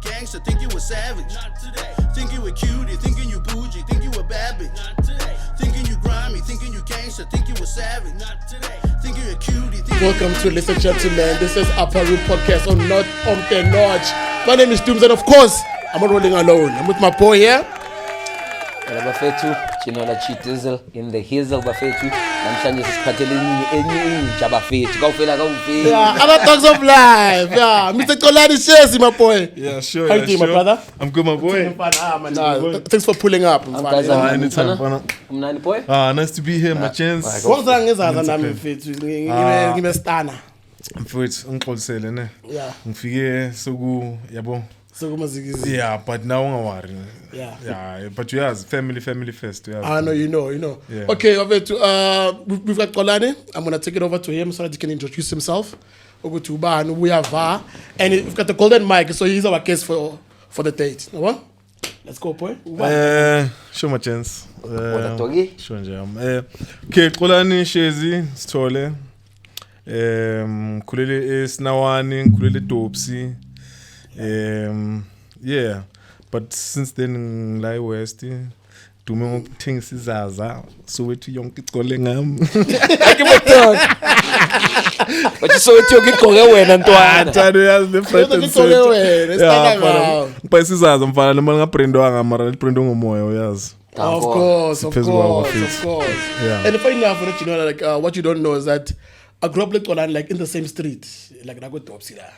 gangster, think you a savage. Not today. Think you a cutie, thinking you bougie, think you a bad bitch. Not today. Thinking you grimy, thinking you gangster, think you a savage. Not today. Think you a cutie. Welcome to, ladies and gentlemen, this is Ep8 podcast on NetOmTeNotch. My name is Dooms, and of course, I'm not rolling alone. I'm with my boy here. Bafethu Chinola Chitizel in the Hazel Bafethu namhlanje sisiphathele enye intsha bafethu kawufela kawufela Yeah, other talks of life. Yeah, Mr. Xolani Shezi, my boy. Yeah, sure. How you doing, my brother? I'm good, my boy. Thanks for pulling up. Anytime. Umnani boy Nice to be here, my chance. Zaza nami mfethu ngimestana. Mfowethu ngixolisele ne. Yeah. Ngifike soku yabo. So kumazikisi. Yeah, but now ungawari. Yeah. But you have family first. I know, you know. Yeah. Okay, we've got Xolani. I'm going to take it over to him so that he can introduce himself. Over to Ban, we have Va. And we've got the golden mic, so he's our guest for the date. No one? Let's go, boy. Show my chance. Togi Show jam. Okay, Xolani Shezi, Sithole. Kulele Snawani, kulele Topsi. Yeah, but since then lie west do me things Zaza so wethi yonke igcole ngami but you saw it ukigqoke wena ntwana Tado yazi the friend and but Zaza mfana noma ngabrandwanga mara brandwa ngomoya uyazi. Of course. Yeah. And the funny enough, you know, like what you don't know is that I grew up like in the same street, like I go to Opsila.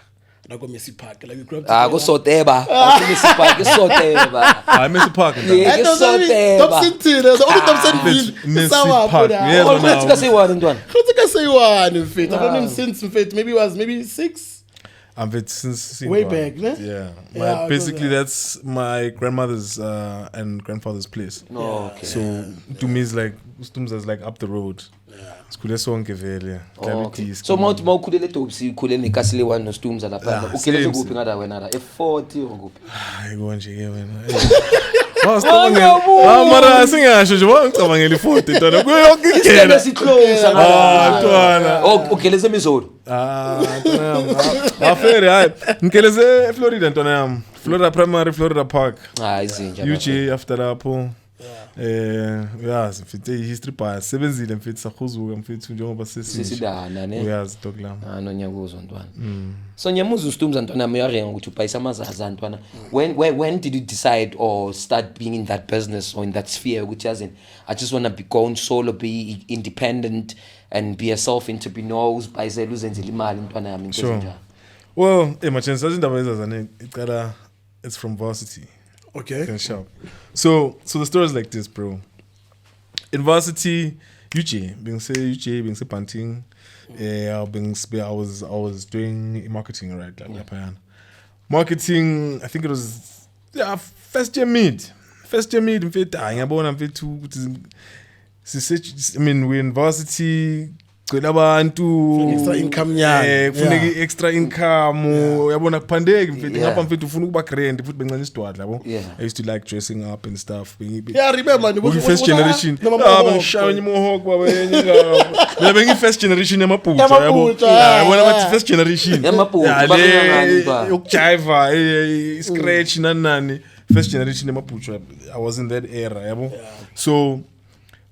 I go Messi Park. Like we grew up. go soteba Messi Park soteba Messi Park. Thompson Tina, the only Thompson Messi Park. Yeah, oh let's go say one ntwana. Let's say one in fact. I've known him since in fact maybe 6. I've been since way back, ne? Yeah. Basically that's my grandmother's and grandfather's place. Oh, okay. So to me it's like Stumza's like up the road. Skule sonke vele. Okay. So mawukhulele Topsi ukhule nekasile one no Stumza lapha. Ukeleze kuphi ngada wena la Ep8 nguphi? Hayi konje ke wena. Mara singasho nje ngicabangela i40 ntwana kuyonke ingena siclose ntwana. Ukeleze emizolo. Ntwana. Afere hayi. Ngikeleze Florida ntwana yami. Florida Primary, Florida Park. Izinja. UG after lapho. Uyazi mfethu history pass sebenzile mfethu sahuzuka mfethu njengoba sesidana ne uyazi dokla nonyakuzwa ntwana so nyamuza uStumza ntwana uyarenga ukuthi upayisa amazaza ntwana when did you decide or start being in that business or in that sphere which hasn't I just want to be going solo be independent and be a self-entrepreneur uzipayisela uzenzela imali ntwana yami into njalo well my chance indaba ezazane iqala it's from varsity. Okay. So the story is like this, bro. In varsity, being say panting. I was doing marketing, right? Like marketing. I think it was first year mid. In fact, I mean, we're in varsity. Extra income kufuneka extra income uyabona kuphandeki mfethu ngapha mfethu ufuna ukuba grand futhi bencane isidwadla yabo I used to like dressing up and stuff remember the first generation bangishaya imohawk baba yenye mina bengi first generation yamabhutsha yabo wena bathi first generation yamabhutsha ukujiva scratch nani first generation yamabhutsha I was in that era yabo so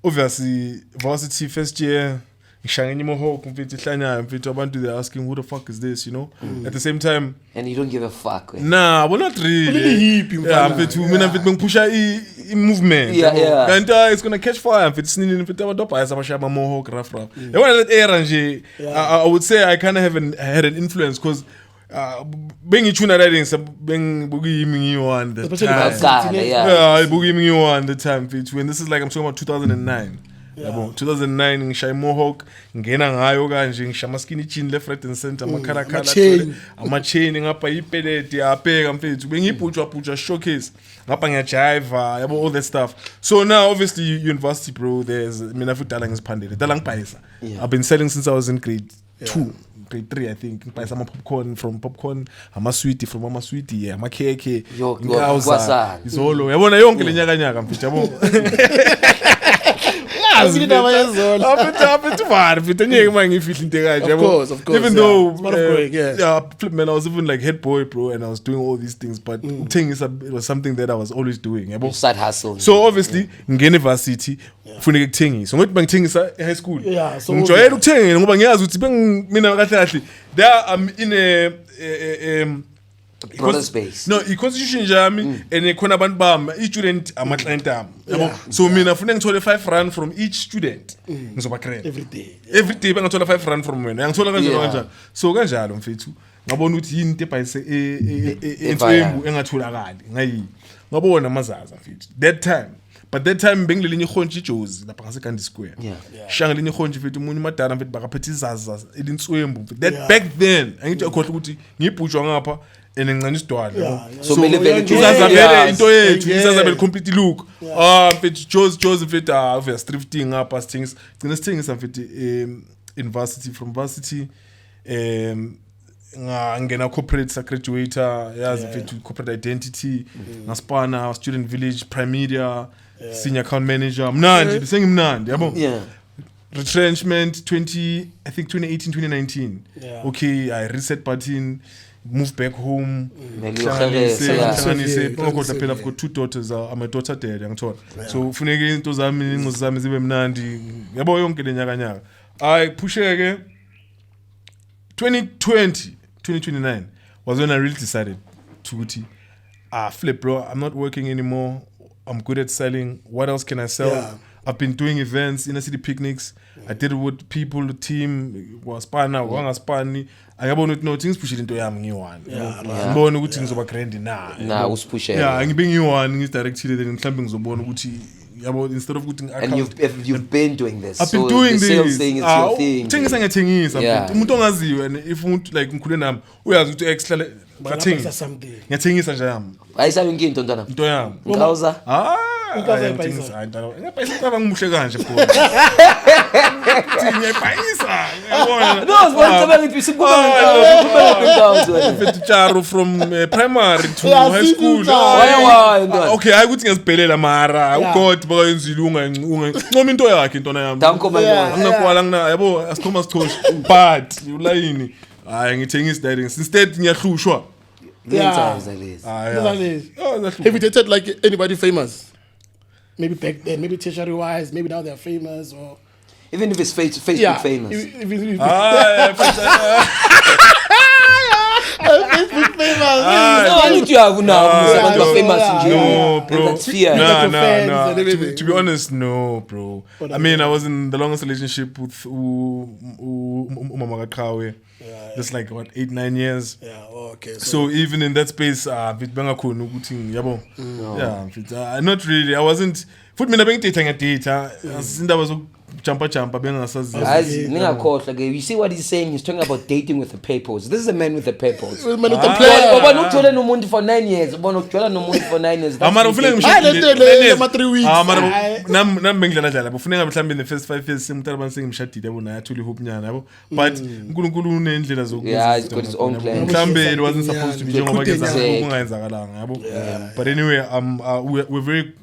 obviously varsity first year ngishangene imohawk mfethu ihlanyayo mfethu abantu they asking who the fuck is this, you know? At the same time and you don't give a fuck nah well not really mfethu mina mfethu bengipusha I movement kanti it's gonna catch fire mfethu sinini mfethu abantu abhayisa abashaya ama-mohawk rough yabona that era nje I would say I kind of had an influence because bengithuna riding bengibukimi ngiyi-one the time ibukimi ngiyi-one the time mfethu when this is like I'm talking about 2009 yabo 2009 ngishaya mohawk ngena ngayo kanje ngishaya ama-skinny jean left right and center amakhalakhala ama-chain ngapha ipeleti yabheka mfethu bengiyibhutshwa showcase ngapha ngiyajiva yabo all that stuff so now obviously university bro there's mina futhi dala ngisiphandele dala ngibhayisa I've been selling since I was in grade 2 grade 3 I think ngibhayisa popcorn ama-sweetie from ama-sweetie ama-keke ngawuza izolo yabona yonke lenyaka mfethu yabo Angazi indaba yezolo. After var, fit ngeke mangifihla into kanje. Of course. Even though It's part of growing, yeah, flip man, I was even like head boy, bro, and I was doing all these things, but thing is, it was something that I was always doing. You side hustle. So obviously, ngene varsity, kufuneka ukuthengisa. Ngokuthi bangithengisa e high school. Yeah, so ngijwayele ukuthengisa ngoba ngiyazi ukuthi mina kahle kahle there I'm in a Brother space. No, i-constitution jami and khona abantu bami i-student ama-client ami yabo. So mina funeka ngithole 5 rand from each student ngizoba grant every day bangathola 5 rand from wena ngithola kanjalo so kanjalo mfethu ngabona ukuthi yini into ebhayise entswembu engatholakali ngayi ngabona amazaza mfethu that time bengilelinye ihonje ijozi lapha ngaseGandhi Square shanga lelinye ihonje mfethu umunye madala mfethu bakaphethe izaza elintswembu that back then angithi akhohle ukuthi ngibhujwa ngapha enengcane isidwala so mele izazabele into yethu izazabele complete look mfethu Jozi mfethu ave thrifting up things gcina sithengisa mfethu university from varsity ngena corporate graduator yazi mfethu corporate identity ngaspana student village prime media senior account manager mnandi sengimnandi yabo retrenchment 2018 2019 okay I reset button move back home phela I've got 2 daughters my daughter dad ngithola so ufuneke into zami inqozo zami zibe mnandi yabo yonke lenyaka I pusheke 2029 was when I really decided to flip, bro. I'm not working anymore. I'm good at selling. What else can I sell? I've been doing events, inner city picnics. I did it with people, the team was spana, wanga spani. I yabona ukuthi no things push into yami ngiyi-one. Ngibona ukuthi ngizoba grand na usipushe. Yeah, ngibe ngiyi-one ngidirectile then mhlawumbe ngizobona ukuthi instead of putting and you've been doing this. I've been doing this. Sales thing is your thing. Thengisa ngiyathengisa. Umuntu ongaziyo and if umuntu like ngikhule nami uyazi ukuthi extra bakathengisa. Ngiyathengisa nje yami. Ayisayo inkinto ntwana. Into yami. Ngawuza. Ngiyayithengisa. Ngiyabhayisa cabanga umuhle kanje bro. Ngiyabhayisa. No, ngicabanga ukuthi sibuka mfethu Charo from primary to high school. Okay, hayi ukuthi ngiyazibhelela mara uGod bakayenzile ungancoma into yakhe intona yami. Angakwala ngina yabo asikhoma sithoshi but ulayini hayi ngithengisa direct instead ngiyahlushwa. Have you dated like anybody famous? Maybe back then, maybe tertiary wise, maybe now they're famous or even if it's Facebook famous. Facebook famous. I need to have now famous in No, bro. That's fear. No. To be honest, no, bro. I mean, I was in the longest relationship with Umama Kawe. That's like what 8-9 years. Yeah. Okay. So even in that space, not really. I wasn't. Foot me na beng data. Since I was jumpa like you see what he's saying. He's talking about dating with a purpose. This is a man with a purpose. Man with a plan. Oba nokuthola nomuntu for 9 years. Oba nokuthola nomuntu for 9 years. Amara ufuna ngimshadile 3 weeks. Amara nam bengidlala njalo. Ufuneka mhlambe in the first 5 years simutala bantu ngimshadile yabo yathula ihope nyana yabo. But uNkulunkulu unendlela zokuyenza. Yeah, he's got his own plan. Mhlambe it wasn't supposed to be njengoba kungayenzakalanga yabo. But anyway, we're very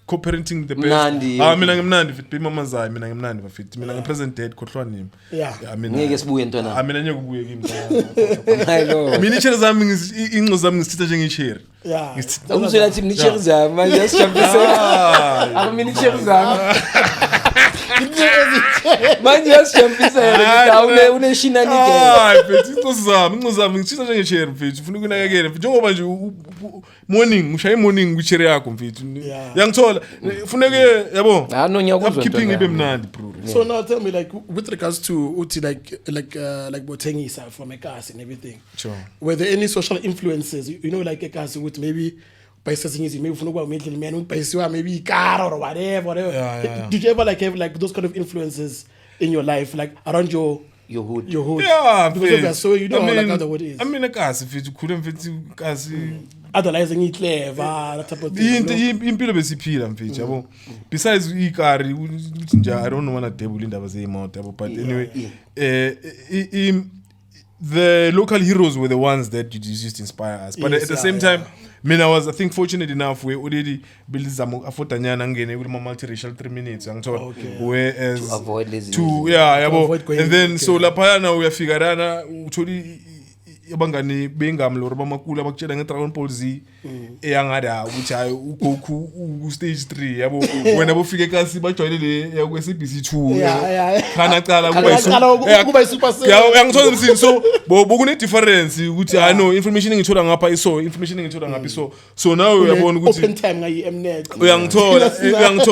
co-parenting the best. Mina ngimnandi fit be mama zayi mina ngimnandi bafit mina ngipresent dad khohlwana nimi. Ngeke sibuye ntwana. Mina nyeke kubuye kimi. I know. Mina icheri zami inqo zami ngisitha njengecheri. Umswela thi icheri zami manje yasijambisa. Mina icheri zami. Manje yasijambisa uneshinani ke. Inqo zami ngisitha njengecheri mfethu ufuna ukunakekela njengoba nje morning ushaye morning kwicheri yakho mfethu. Yangithola funeke yabo keeping ibe mnandi bro. So now tell me, like, with regards to uthi like botengisa from ekhasi and everything. Sure. Were there any social influences? You know, like ekhasi with maybe by saying maybe ufuna ukuba middleman ubhayisiwa maybe ikara or whatever. Did you ever like have like those kind of influences in your life, like around your hood? Yeah, because so you know like how the word is. I mean ekhasi mfethu khule mfethu ekhasi idolizing it clever, that type of thing. Impilo besiphila mfethu yabo. Besides ikari uthi nje I don't want to debut indaba zeimoto yabo but anyway the local heroes were the ones that you used to inspire us. But Yes, at the yeah, same yeah. time, I mean, I was, I think, fortunate enough we already built some afotanyana ngene with my multiracial 3 minutes. Whereas To avoid lazy to music. avoid going- and then okay. so lapha na uyafikarana utholi abangani bengamlo bamakula bakutshela ngeDragon Ball Z eyangada ukuthi hayi uGoku stage 3 yabo wena bofike kasi bajoyine le yakwe SBC 2 khana cala kuba Super Saiyan. uyangithola msini so bokune difference ukuthi hayi no information engithola ngapha iso information engithola ngapha iso so now uyabona open ukuthi time ngayi Mnet. uyangithola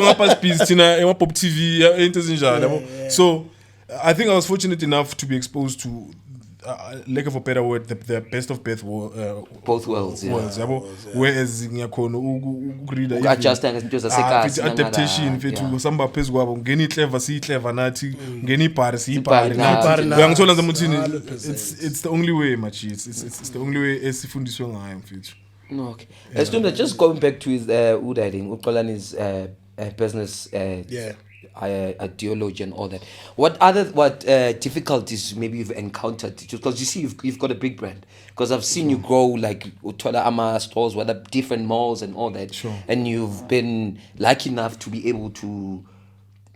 ngapha speeds thina ema-pop TV into ezinjalo yabo so I think I was fortunate enough to be exposed to lack of a better word the best of Both worlds, yeah. yabo whereas ngiyakhona ukureader Uku-adjusta ngezinto zasekhaya, adaptation mfethu yeah. samba phezulu kwabo ngena iclever siyiclever nathi ngena ibhari Ibhari nathi. uyangithola nje muthini it's the only way my cheats it's the only way esifundiswe ngayo mfethu. Okay. Just going back to his Xolani's business ideology and all that. What difficulties maybe you've encountered? Because you see, you've got a big brand. Because I've seen you grow like Utola Ama stores, whether different malls and all that. Sure. And you've been lucky enough to be able to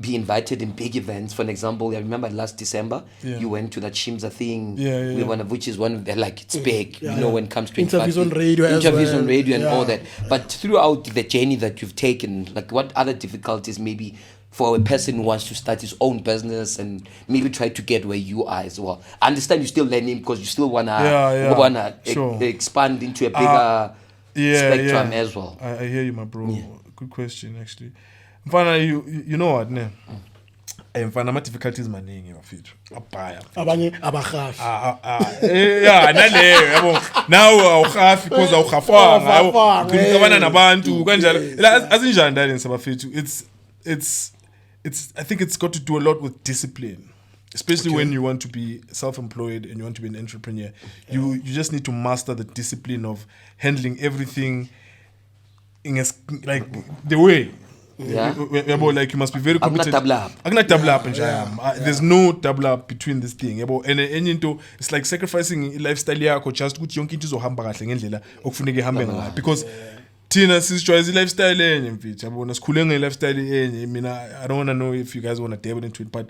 be invited in big events. For an example, I remember last December, you went to that Shimza thing, one of which is one of the, like, it's big, when it comes to Interviews on radio as interviews well. on radio and Yeah. all that. But throughout the journey that you've taken, like, what other difficulties maybe for a person who wants to start his own business and maybe try to get where you are as well? I understand you're still learning because you still wanna Sure. expand into a bigger spectrum as well. I hear you, my bro. Good question, actually. Mfana, you know what, ne? Mfana, ama difficulties maningi bafethu. Abhaya. Abanye abahafi. Yeah, naleyo yabo. Now awuhafi because awuhafanga yabo. Ngicabana nabantu kanjalo. Azinjani daleni sabafethu. It's I think it's got to do a lot with discipline. Especially when you want to be self-employed and you want to be an entrepreneur. You just need to master the discipline of handling everything in like the way. Yeah. Like you must be very committed. There's no double up between this thing. And into it's like sacrificing lifestyle yakho just ukuthi yonke into izohamba kahle ngendlela okufuneka ihambe ngayo because thina sisijoyeza lifestyle enye mfethu yabona sikhule nge lifestyle enye mina I don't want to know if you guys want to dabble into it but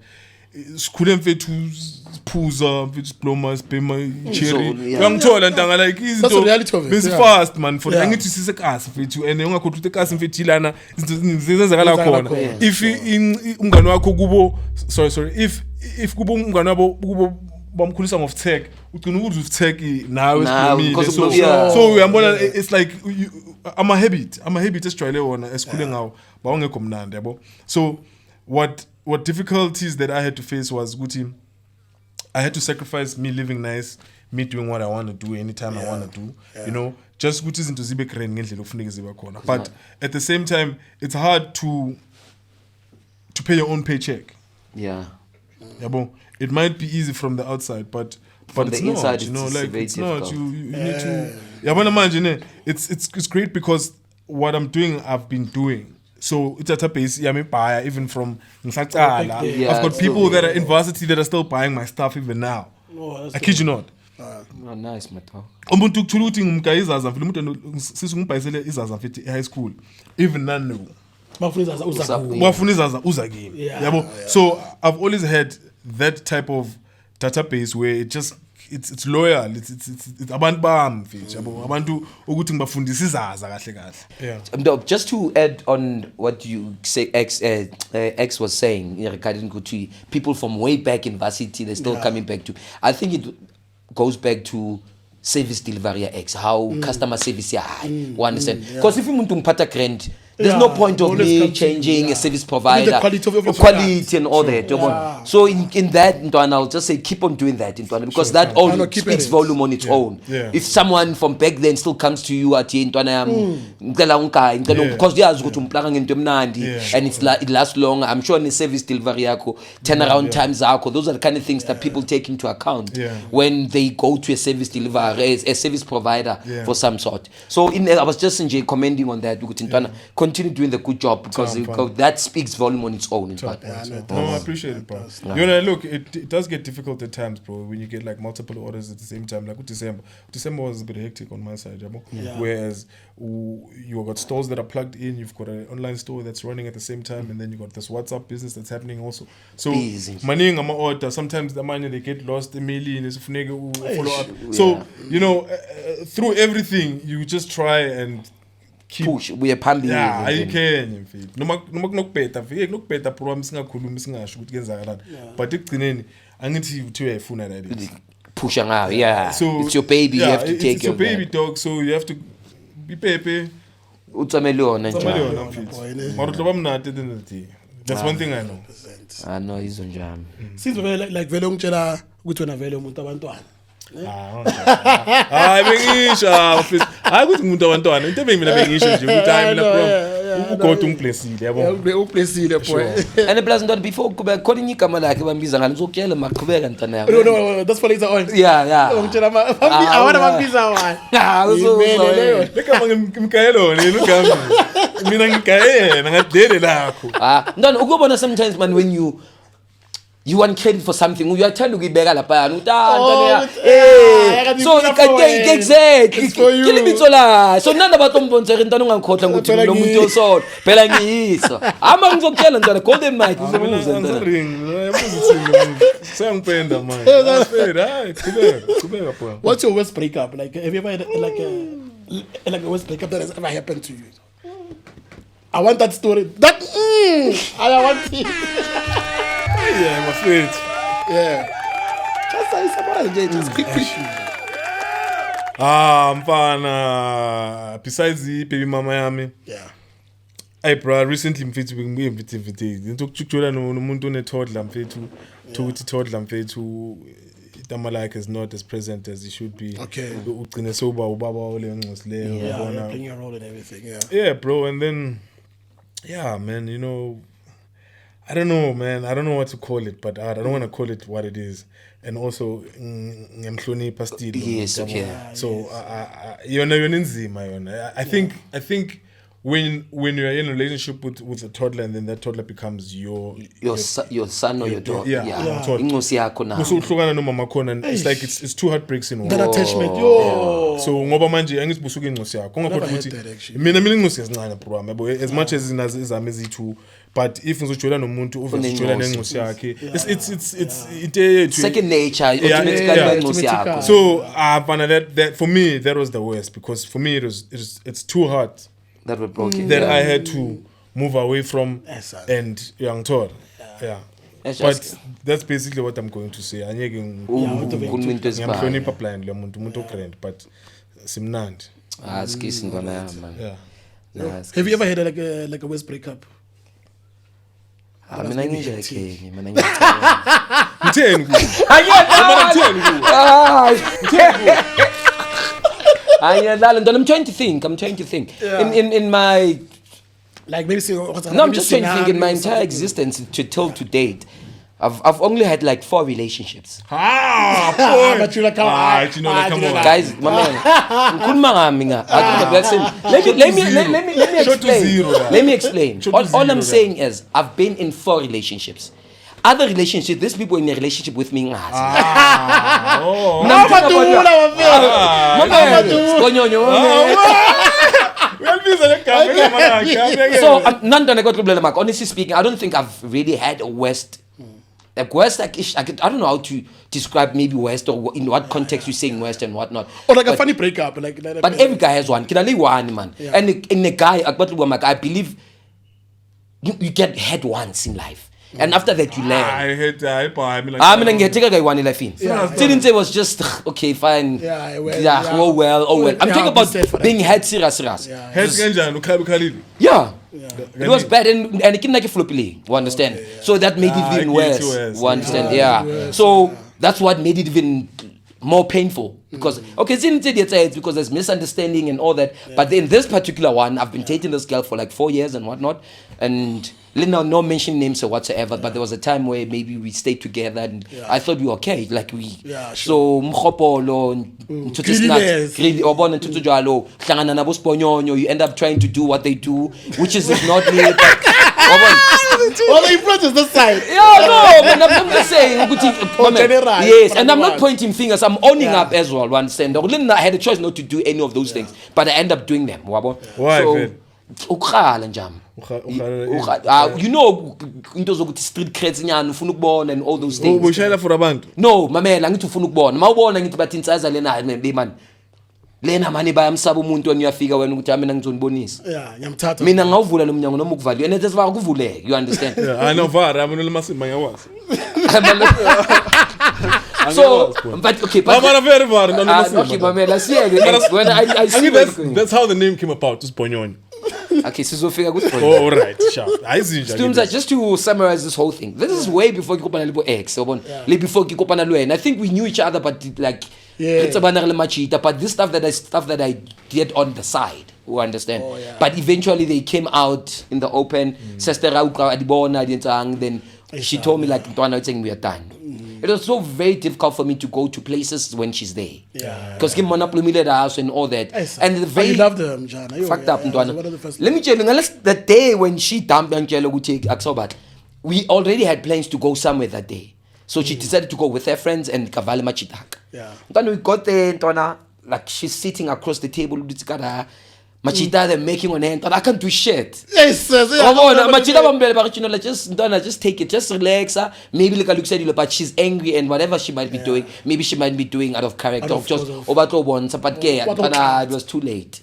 sikhule mfethu siphuza mfethu sibloma sibhema cherry uyangithola ntanga like izinto bese fast man for angithi sisekasi mfethu and ungakhohlwa ukuthi ekasi mfethu ilana izinto zenzakala khona if umngane wakho kubo sorry if kubo umngane wabo kubo bamkhulisa ngof tech ugcina ukuthi uf tech nawe sibomile so uyambona it's like I'm a habit esijwayele wona esikhule ngawo bawungekho mnandi yabo so what difficulties that I had to face was ukuthi I had to sacrifice me living nice, me doing what I want to do anytime I want to do, you know, just ukuthi izinto zibe grand ngendlela okufuneka zibe khona. But at the same time, it's hard to pay your own paycheck. Yeah. Yabo, it might be easy from the outside, but it's the inside, not, you know, like very it's not. difficult. You need to. Yabona manje ne, it's great because what I'm doing, I've been doing. So it's at a pace, buyer even from Ngisaqala. I've got people that are in varsity that are still buying my stuff even now. I kid you not. Oh, nice, mato. Umuntu kuthula ukuthi ngimka izaza mfile umuntu sisungibhayisele izaza mfethu high school. Even none no. Bafuna izaza uza kimi. Yabo. So I've always had that type of database where it's loyal, it's abantu bami mfethu yabo abantu ukuthi ngibafundisa izaza kahle kahle. Just to add on what you say X was saying regarding people from way back in varsity they're still coming back to. I think it goes back to service delivery X, how customer service high. One understand? Because if you want to pata grand, there's no point of me changing a service provider, the quality and all that. So in that, I'll just say keep on doing that, because that all speaks volume on its own. If someone from back then still comes to you at because and it lasts long, I'm sure in the service delivery turnaround times those are the kind of things that people take into account when they go to a service delivery, a service provider for some sort. So I was just commenting on that. continue doing the good job because that speaks volume on its own. No, I appreciate it, bro. You know, look, it does get difficult at times, bro, when you get like multiple orders at the same time. Like with December was a bit hectic on my side, whereas you got stores that are plugged in, you've got an online store that's running at the same time, and then you got this WhatsApp business that's happening also. So money on my order, sometimes the money they get lost, a million is follow up. So you know, through everything, you just try and keep push. We are pumping. Yeah, ayikhenye mfethu. Noma kunokubheda, kunokubheda program singakhulumi singasho ukuthi kenzakalani. But ekugcineni angithi uthi uyayifuna la lezi. Push ngayo. Yeah. So it's your baby, you have to take it's your baby dog, so you have to be pepe. Utsamele yona njalo. Mara hloba mnati at the end of the day. That's one thing I know. I know izo njalo. Since like vele ungitshela ukuthi wena vele umuntu abantwana. Hayi bengisho mfethu. Hayi ukuthi umuntu abantwana into mina bengisho nje ukuthi hayi mina bro ugoda ungiblessile yabo. Ublessile boy. And plus not before kube khona inye igama lakhe bambiza ngani uzokutshela maqhubeka ntana yabo. No, that's for later on. Yeah. Ungitshela awona bambiza wani. Leka ngimkayelo yena ugama. Mina ngikayena ngadele lakho. Ntana ukubona sometimes man when you want credit for something, you are telling ukuyibeka lapha yana so exactly kilibitsola so nanda batombontsere ntana ungakhohlwa ukuthi lo muntu osona phela ngiyisa ama ngizokutshela ntana golden mic uzobuza ntana sengipenda man kubeka bro. What's your worst breakup? Like have you ever had like a worst breakup that has ever happened to you? I want that story. I want it. Yeah, my friend. Yeah. Just say somebody just quick. Mfana. Besides the baby mama yami. Yeah. Hey bro, recently mfethu ngiyimvite. Into kuchuchula nomuntu onetoddler mfethu. Ukuthi toddler mfethu igama lakhe is not as present as he should be. Okay. Ugcine soba ubaba ole ngcosileyo yabona. Playing your role and everything, yeah. Yeah, bro, and then yeah, man, you know, I don't know, man. I don't know what to call it, but I don't want to call it what it is. And also, ngiyamhlonipha still. Yes, okay. So, yona inzima yona. I think when you are in a relationship with a toddler, and then that toddler becomes your son or your daughter. Yeah. Ingosi yakho na. Usuhlukana no mama khona, and it's like it's two heartbreaks in one. That attachment, So ngoba manje angizibusuka ingosi yakho. Ungakhohlwa ukuthi mina ingosi yazincane bro. As much as izami ezithu, but if uzojola nomuntu uzojola nengosi yakhe, it's second nature, automatically ingosi yakho. So that for me that was the worst, because for me it's too hard. That were broken. That I had to move away from and young Thor. Yeah. But that's basically what I'm going to say. Anyeke ngiyamhlonipha blind lo muntu grand, but simnandi. Skisi ngona yami man. Yeah. Have you ever had like a worst breakup? Mina ngijeke, mina ngitheni ku? I'm trying to think. Yeah. In my like maybe I'm just trying to think in my entire existence till to date. I've only had like 4 relationships. But you like come on. Guys, my man. Let me explain. All I'm saying is I've been in 4 relationships. Other relationships, these people in a relationship with me. So honestly speaking, I don't think I've really had a worst. Like worst, I don't know how to describe maybe worst or in what context you're saying worst and whatnot. Or like a funny breakup, but every guy has one. Can I one man? Yeah. And in a guy, I believe you get hurt once in life. And after that you learn. I hate I'm gonna take a guy one in life. Didn't say it was just okay, fine. Oh well. I'm talking about being head serious. Yeah. It was bad and it came like a floppy. You understand? Okay, yeah. So that made it even worse. You understand? Yeah. So that's what made it even more painful. Because it's because there's misunderstanding and all that. Yeah. But in this particular one, I've been dating this girl for like 4 years and whatnot. And no mention names or whatsoever, but there was a time where maybe we stayed together and I thought we were okay, like we. Yeah, So mkhopolo, greediness. you end up trying to do what they do, which is not me. All the influences this side. Yeah, no, man, I'm just saying. general, Yes, and I'm not pointing fingers. I'm owning up as well. Understand? I had a choice not to do any of those things, but I end up doing them. Why, So, you know, into zokuthi street creds nyana ufuna ukubona and all those things. Ubushayela for abantu. No, mamela ngithi ufuna ukubona. Mawubona ngithi bathi insaza lena man. Lena mani bayamsaba umuntu when uyafika wena ukuthi mina ngizonibonisa. Yeah, ngiyamthatha. Mina ngawuvula lo mnyango noma ukuvaliwe. And that's why ukuvuleke. You understand? Yeah, I know vara mina lemasima ngiyawazi. So, but okay, but I'm very vara okay, mamela siyeke when I see that's how the name came about, just Bonyoni. Okay, sizofika kuthi Oh, all right, sure. Stumza, just to summarize this whole thing. This is way before Kikopana Libo X, before Kikopana Luen. I think we knew each other, but like, but this stuff that I did on the side, you understand? But eventually they came out in the open. Then she told me like, we are done. It was so very difficult for me to go to places when she's there. Yeah. Because he monopolized the house and all that. And the very you loved them, John. Fucked up. Let me tell you, unless the day when she dumped Angelo would take Aksobat, we already had plans to go somewhere that day. So she decided to go with her friends and Kavale Machitak. Yeah. Then we got there, like she's sitting across the table. Machida, they're making on hand, but I can't do shit. Yes, Machida, just take it, just relax. Maybe like Luke said, but she's angry and whatever she might be doing, maybe she might be doing out of character, but it was too late.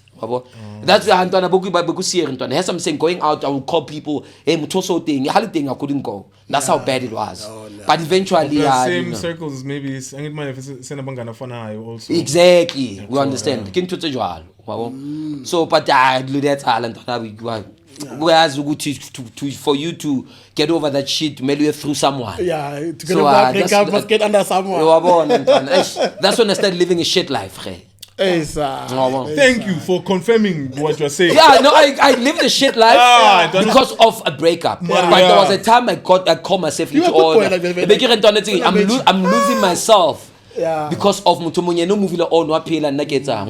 That's the Antona Boku by Bokusi. As I'm saying, going out, I will call people, hey, Mutoso thing, I couldn't go. That's how bad it was. But eventually, the same circles, maybe it's Senabangana Fana also. Exactly, we understand. So, but that's talent. Whereas for you to get over that shit, maybe through someone. Yeah, to get over that breakup, must get under someone. That's when I started living a shit life. Thank you for confirming what you're saying. Yeah, no, I lived a shit life because of a breakup. But there was a time I called myself into order. I'm losing myself. Yeah. Because of Mutumunye no movie or no appeal and Nageta.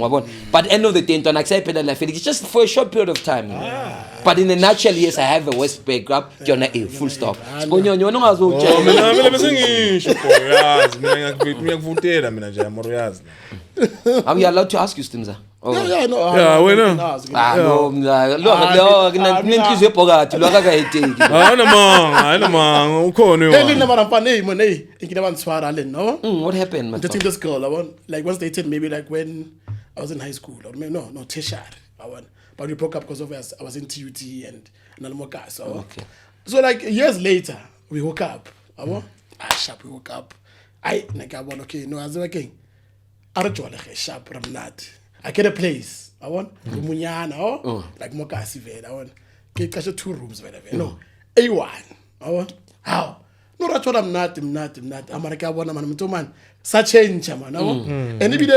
But end of the day, it's just for a short period of time. But in a nutshell, yes, I have a West breakup. You're not full stop. Are we allowed to ask you, Stimza? Yeah, no. Yeah, we know. What happened, man? Dating this girl, like once dated maybe like when I was in high school or maybe no, tertiary. But we broke up because of I was in TUT and Nalmoka. So like years later, we woke up. We woke up. Okay, no, I was working. I get a place. Munyana, like Mokasi Ved. I want get 2 rooms, whatever. No, A1. How? No, that's what I'm not. I'm like, man. Such change, man. And maybe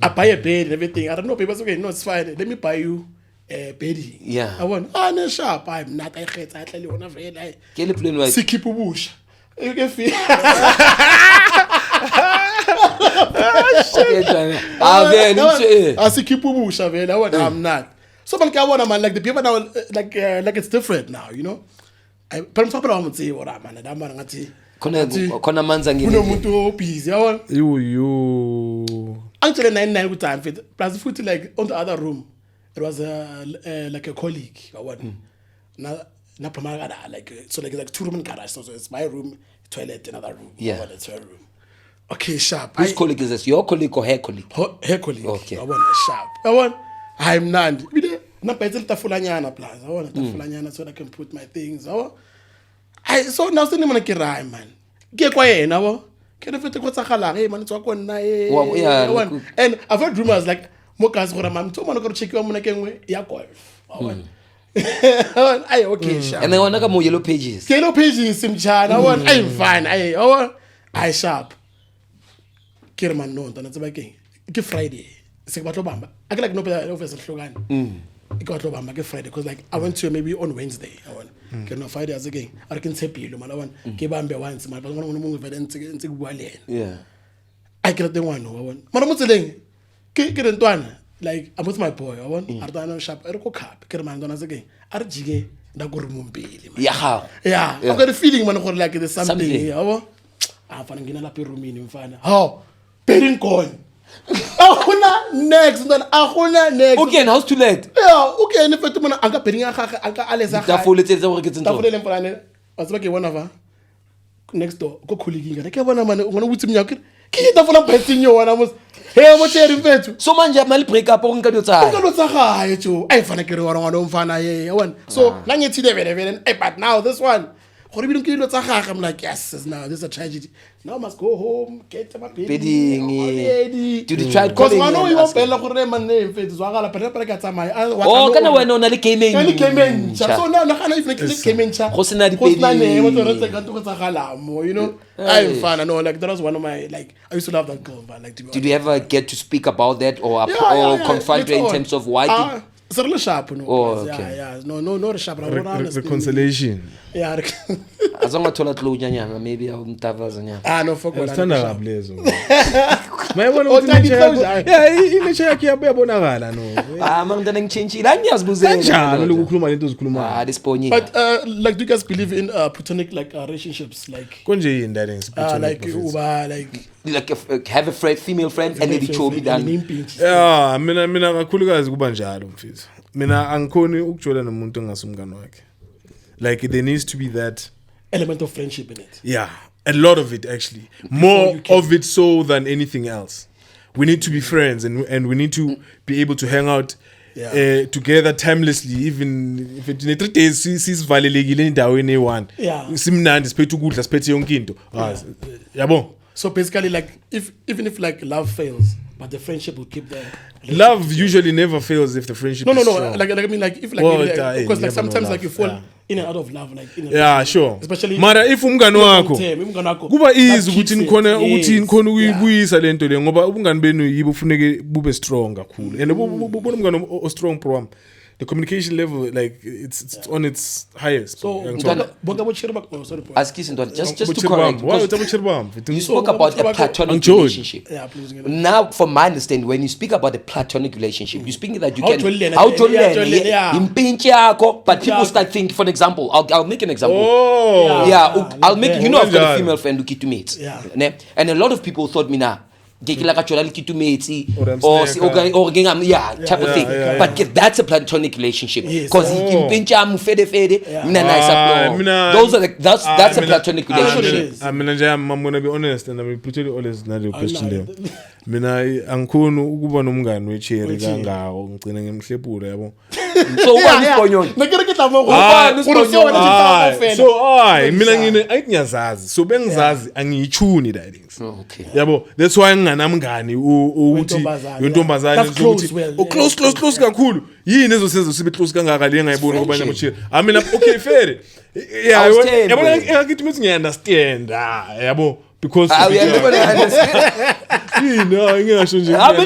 I buy a bed and everything. I don't know, people say, okay, no, it's fine. Let me buy you a bedding. Yeah. I want, no, sharp. I'm not. I tell you, I'm like, Siki Pubush. You can feel. I'm not. So man, like the people now, like it's different now, you know. But I'm not say what I'm busy. Actually, 99 good time. Plus, food like on the other room, it was like a colleague. Like so, like 2-room garage. So it's my room, toilet, another room. Yeah, it's her room. Okay, sharp. Whose colleague is this? Your colleague or her colleague? Her colleague. Okay. I want a sharp. I'm not. Not better tafulanyana plus. I want tafulanyana so that I can put my things. So now still man kirai man. Get quiet now. Can you fit what's a halal? Man, it's walk on yeah. And I've heard rumors like Mokas or man. So man, go check you on when Yakov. Okay, sharp. And then one more yellow pages. Yellow pages, Simchan. I'm fine. I sharp. Kirman no, that's about Friday. Say what Obama. I like no better office of Shogani. got to make Friday because like I went to maybe on Wednesday. I went. Can no Friday as again. I can say pilo man. I went. Kebambe once. Man, but one move into Gualen. Yeah. I get the one. I went. Man, I'm saying. Get the like I'm with my boy. I went. I don't shop. I go cap. Get man done as again. I jige. Da go remumbili. Yeah. Yeah. I got a feeling man like there's something. I went. I found ngina lapha roomini mfana. How? Bedding gone. Next. Okay, and how's too late? Yeah, okay, and if you want to bedding anka aleza. Tafole tse go ke tsentso. Tafole le mfana. Aziba ke bona va. Next door go colleague ngane ke bona mane ngona butsi mnyaka. Ke tafole mphetsing yo wana mos. Hey, mo tsheri mfethu. So manje mali break up o nka dio tsaya. Nka lo tsagaye jo. Ai fana ke re wa ngwana mfana ye, yabona. So, la ngethile vele. But now this one I'm like, yes, now this is a tragedy. Now I must go home, get my bedding. Did you try calling? Because I know you won't pay my name. Oh, can I went on a came in? So now I came in. You know, I'm fun. I know, like that was one of my like. I used to love that girl, but like. Did you ever get to speak about that or confront her in terms of why? It's a little sharp, no. Oh, okay. Yeah. No, sharp. Reconciliation. Yeah. As long as toilet low nyanya, maybe I'll tavazanya. No, fuck what. Stand up, blaze. My one of the yeah, in check ya bonagala no. Mang daneng change ilanyas buzela. Njalo ukukhuluma lento zikhuluma. This ponye. But like do you guys believe in platonic like relationships like konje yini that is like uba like have a female friend and then show me that. Yeah, mina kakhulukazi kuba njalo mfisi. Mina angikhoni ukujola nomuntu ongasumngane wakhe. Like there needs to be that element of friendship in it. Yeah, a lot of it actually. More of it so than anything else. We need to be friends and we need to be able to hang out together timelessly, even if it 3 days sisivalelekile endaweni e1. Yeah. Simnandi siphethe ukudla siphethe yonke into. Yabo. So basically like even if like love fails, but the friendship will keep the love usually never fails if the friendship is strong. Like I mean like if like because like sometimes like you fall in and out of love like sure. Especially mara if umngani wakho kuba easy ukuthi nikhona ukuyibuyisa lento le ngoba ubungani benu yibo ufuneke bube strong kakhulu and ubona umngani o strong program. The communication level, like it's on its highest. So, just to correct, you spoke about a platonic relationship. Yeah, please. Now, from my understanding, when you speak about a platonic relationship, you're speaking that you can how to learn, but people start thinking. For an example, I'll make an example. I'll make you know I've got a female friend who keep to mates, and a lot of people thought me now. Type of thing. But that's a platonic relationship because those are that's a platonic relationship. I'm gonna be honest and I'm brutally honest na the question there. Mina angikhona ukuba nomngane wecheri kangako ngicina ngemhlepula yabo. So what is going on? So mina ngine ayingiyazazi so bengizazi angiyichuni that things. Okay. Yabo that's why nginganamngani ukuthi yontombazane ukuthi close kakhulu yini ezosenza sibe close kangaka le ngayibona kubanye amacheri I mean okay fair yeah yabo ngakithi mithi ngiyaunderstand yabo because I mean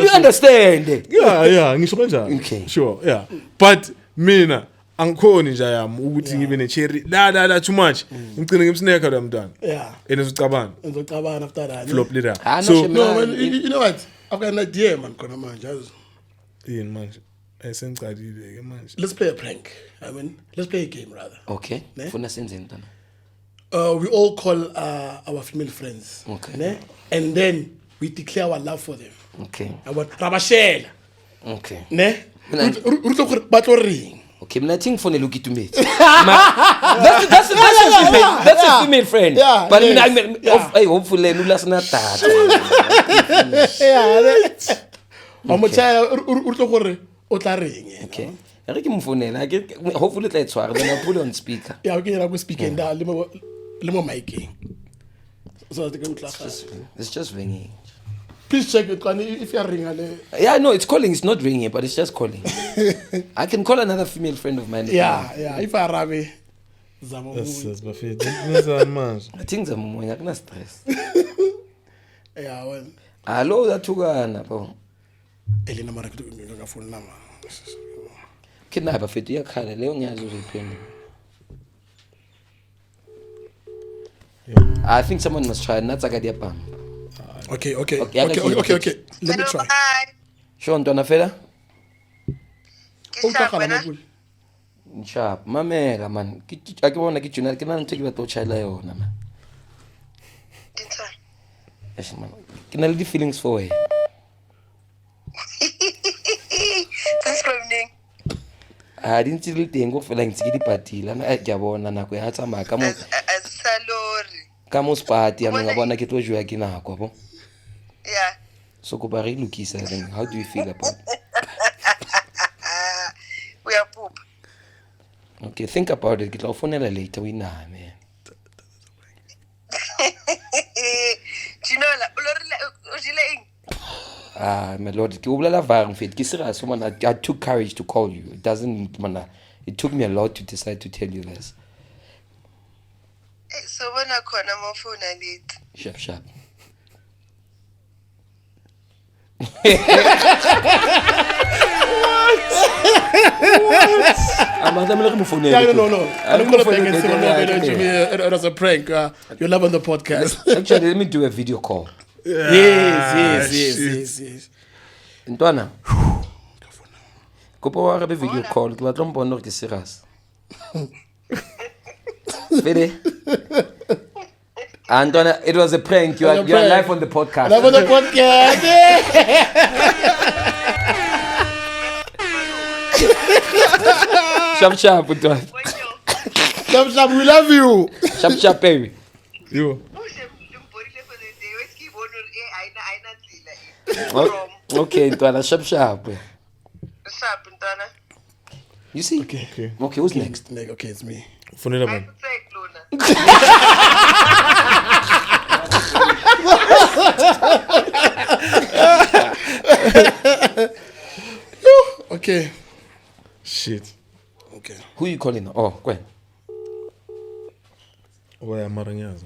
you understand. Yeah ngisho kanjalo. Okay. Sure yeah but mina angikhoni nje yami ukuthi ngibe necherry la too much ngicine ngimsneka lo mntwana ngizocabana after that flop leader so no you know what I've got an idea man khona manje yini manje esengicalile ke manje let's play a prank I mean let's play a game rather okay funa senze ntana we all call our female friends okay and then we declare our love for them okay about rabashela okay batlo ring. Okay, I think for look to me. That's a female friend. Yeah, but I hopefully no last night. Okay. I reckon phone. I get hopefully let's then I put on speaker. Yeah, okay, I go speaking da lemo mic. So it's just ringing. Please check it if you're ringing. Yeah, no, it's calling. It's not ringing, but it's just calling. I can call another female friend of mine. Yeah. If I rabe, that's my favorite. I think I'm not stress. Yeah, well. Hello, that Tugana, bro. Elena Marakutu phone number. Kidnapper fethu yakhala leyo ngiyazi uziphendula. I think someone must try. That's like a bam. Okay. Okay, Let me try. Sure, ntwana fela. Utlagala mo. Sharp. Mamela man. A ke bona ke tuna ke na ntse ke batla o chaela yona man. Yes man. Ke na le di feelings for her. I didn't see the thing go for like di party la na ke a bona nako ya tsamaya ka mo. Ka mo party ya nga bona ke tlo jwa ke nako bo. Yeah. So go ba re lokisa then how do you feel about it? We are poop. Okay, think about it. Ke tla o fonela later we na man. Chinola, ujile ing. My lord, ke o bolela vang fit. Ke serious man. I took courage to call you. It doesn't man. It took me a lot to decide to tell you this. So bona khona mo phone late. Sharp. I'm not going to phone. No. I'm going to prank and it was a prank. You're live on the podcast. Actually, let me do a video call. Yes. Ntwana. Kopo wa re video call. Ke batla mpona gore ke serious. Fede. Ntwana, it was a prank. You are live on the podcast. Live on the podcast. Sharp, Ntwana. Sharp, we love you. Sharp, baby. You. Okay, Ntwana, sharp. Sharp, Ntwana. You see? Okay. Okay, who's next? Okay, it's me. Fonela man. Okay. Shit. Okay. Who you calling now? Oh, go ahead. Why am I ringing?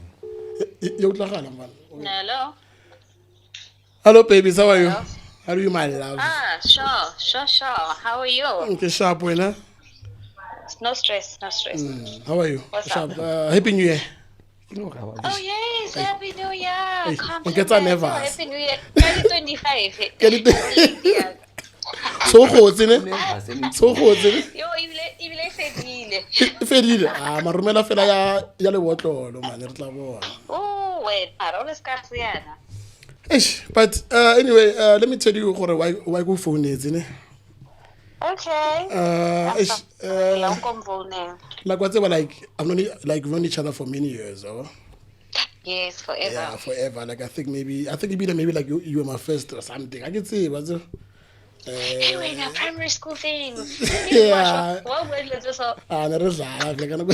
Hello. Hello, babies. How are you? How are you, my love? Sure. How are you? Okay, Sharp, winner. No stress. How are you? What's Sharp. up? Happy New Year. Oh yes, Happy New Year. Hey, Compliments. get never. Happy New Year. 2025. So hot, isn't it? Yo, ibile fedile. Fedile. Marumela fela ya le botlolo man, re tla bona. Oh, wait. Always Cassiana. But anyway, let me tell you why go phone is, isn't it? Okay. Like whatever, like I've known known each other for many years, oh. Yes, forever. Yeah, forever. Like I think maybe like you were my first or something. I can say, but Hey, we're in a primary school thing. yeah. What word is this? Never like I'm gonna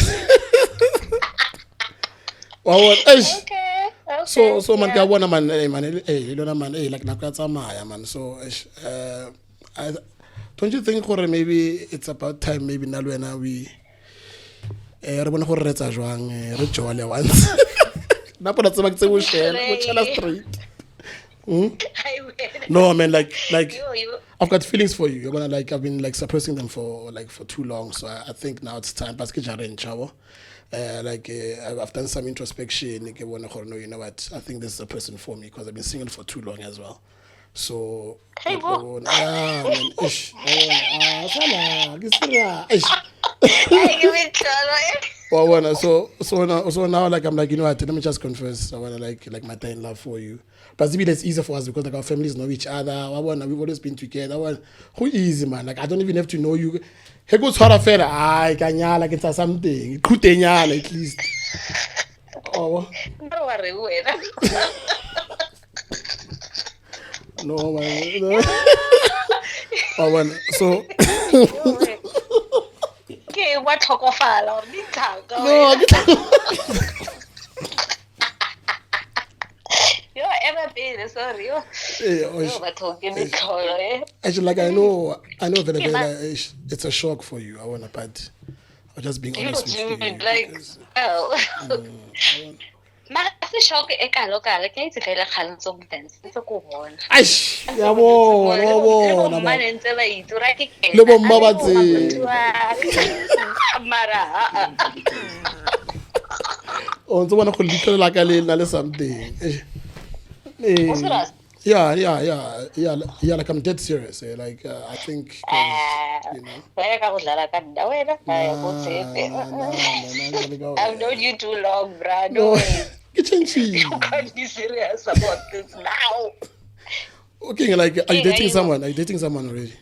Well, Okay. So man, yeah. I want man, you know man, like nakatsa maya man. So don't you think maybe it's about time maybe now when we re bona gore re tsa jwang re jole once. Na pona tseba ke tse go share, go chela straight. No, man, like I've got feelings for you. You're gonna like I've been like suppressing them for too long. So I think now it's time. Parce que j'arrête, chavo. I've done some introspection. You know what? I think this is a person for me because I've been single for too long as well. So Hey, man, ish. So now like I'm like, you know what, let me just confess. I wanna like my time love for you. But it's easier for us because like our families know each other. We've always been together. Who easy man? Like I don't even have to know you. He goes for a fair kanya like it's something. Kutenyana at least. Oh. Don't worry, wait. No man. No. So Okay, what talk of all? no, You're ever been sorry. Actually, like I know that it's a shock for you. But I'm just being honest with you. Like, because, matter of shock ekalo-kalo ke itse fela kgale ntse mo dance ntse ko bona Aish, yabona ma ne ntse ba itse ra ke ke Le bomma ba tsebe. mara o ntse bona go litlela ka le na le something o serious? yeah, like I'm dead serious. Like I think, you know. Wena ka go dlala ka nna wena ya go tsepe I've known you too long, bro. No way. Get changing. You can't be serious about this now. Okay, like, are you Yeah, dating you- someone? Are you dating someone already?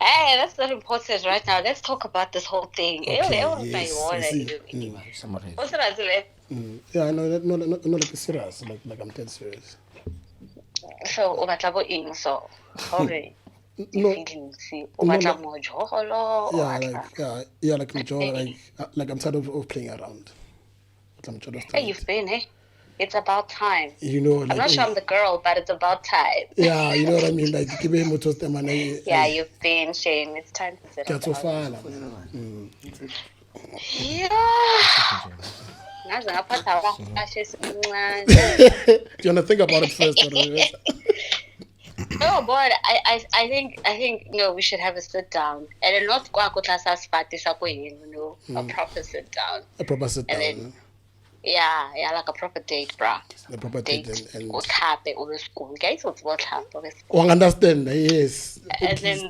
Hey, that's not important right now. Let's talk about this whole thing. Okay, Ew, yes, I I see. What's the answer? Yeah, I know, no, like serious. Like I'm dead serious. So, o batla bo eng so? Okay. No, Feelings. O batla mo jolo. yeah, like like I'm tired of playing around. I'm tired of Hey, you've been, eh? It's about time. You know, like, I'm not sure I'm the girl, but it's about time. yeah, you know what I mean. Like, give me more toast them and Yeah, you've been, Shane. It's time to settle that's so down. fun. Yeah. Ngaze ngaphatha wakashe esincane. Do you wanna think about it first? Oh boy, I think we should have a sit down. And not kwako tlasa spati sa ko yeng, a proper sit down. A proper sit And down. then yeah, like a proper date, bruh. A proper date and Go tap it over school. Guys, what's what happened? understand, yes. And then we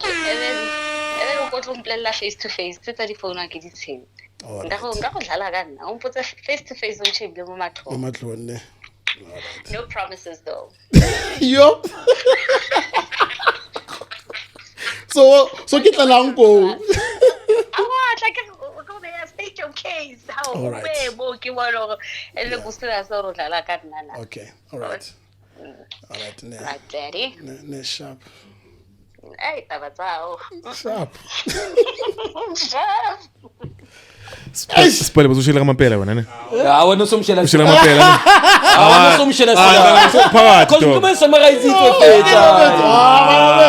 go to play face to face. Tsa di phone ke di tsheng. Alright. Nka go dlala ka nna. O mpotsa face to face o nchebe mo matlhong. Matlone. No promises though. Yo. So get along go. I want like go there state your case. How Alright. mo ke bona and le busela so ro dlala ka nna na. Okay, alright. Alright, Right, daddy. ne sharp. Hey, taba tsao. Sharp. Spoiler, ushila kamapela wena ne. Awona somshela. Ushila kamapela. Awona somshela. Phakathi Because to. kume summarize it fethu.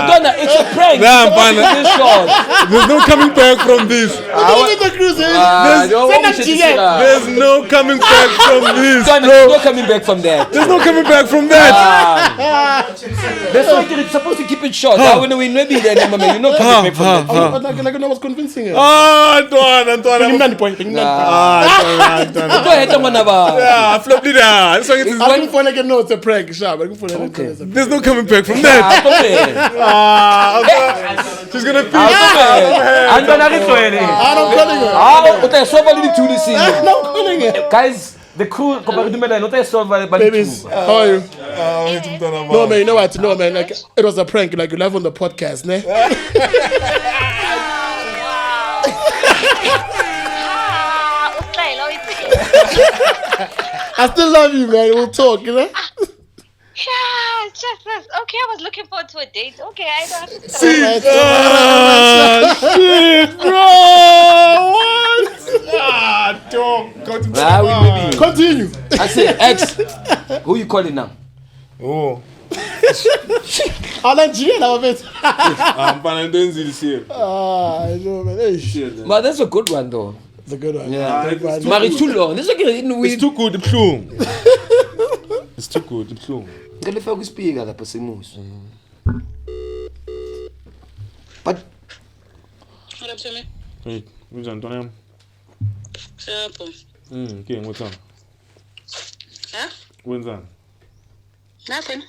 Dona, it's a prank. Nah, It's man. supposed to be short. There's no coming back from this. There's no coming back from this. Dona, there's no coming back from that. There's no coming back from that. That's why you're supposed to keep it short. I want to win maybe then, you're not coming back from that. Like I was convincing her. Antoine. Bring the point. Go ahead, Tamanaba. Yeah, flop it down. So it is I'm looking for like a no, it's a prank, sharp. I'm looking for Okay. there's no coming back from that. She's gonna feel I'm gonna return it. I'm calling her. Ah, okay, so what did you do this I'm calling her. guys? The crew, not so Babies, how are you? No, No, man, you know what? No, man, like, it was a prank, like, live on the podcast, ne? I still love you, man. We'll talk, you know? Yeah, it's just this. Okay, I was looking forward to a date. Okay, I don't have to shit, bro. What? Dog, go to Continue. I say, X, who you calling now? Oh, I'll let you know of it. I'm planning to this here. I know, man. Hey, shit. But that's a good one, though. It's a good one. Yeah. Good one. But it's too long. This is okay. It's too good, the plume. It's too good, the plume. Ngale faka ispeaker lapha semuso. But What up to me? Hey, who's Antoine? Simple. Okay, what's up? Huh? When's that? Nothing.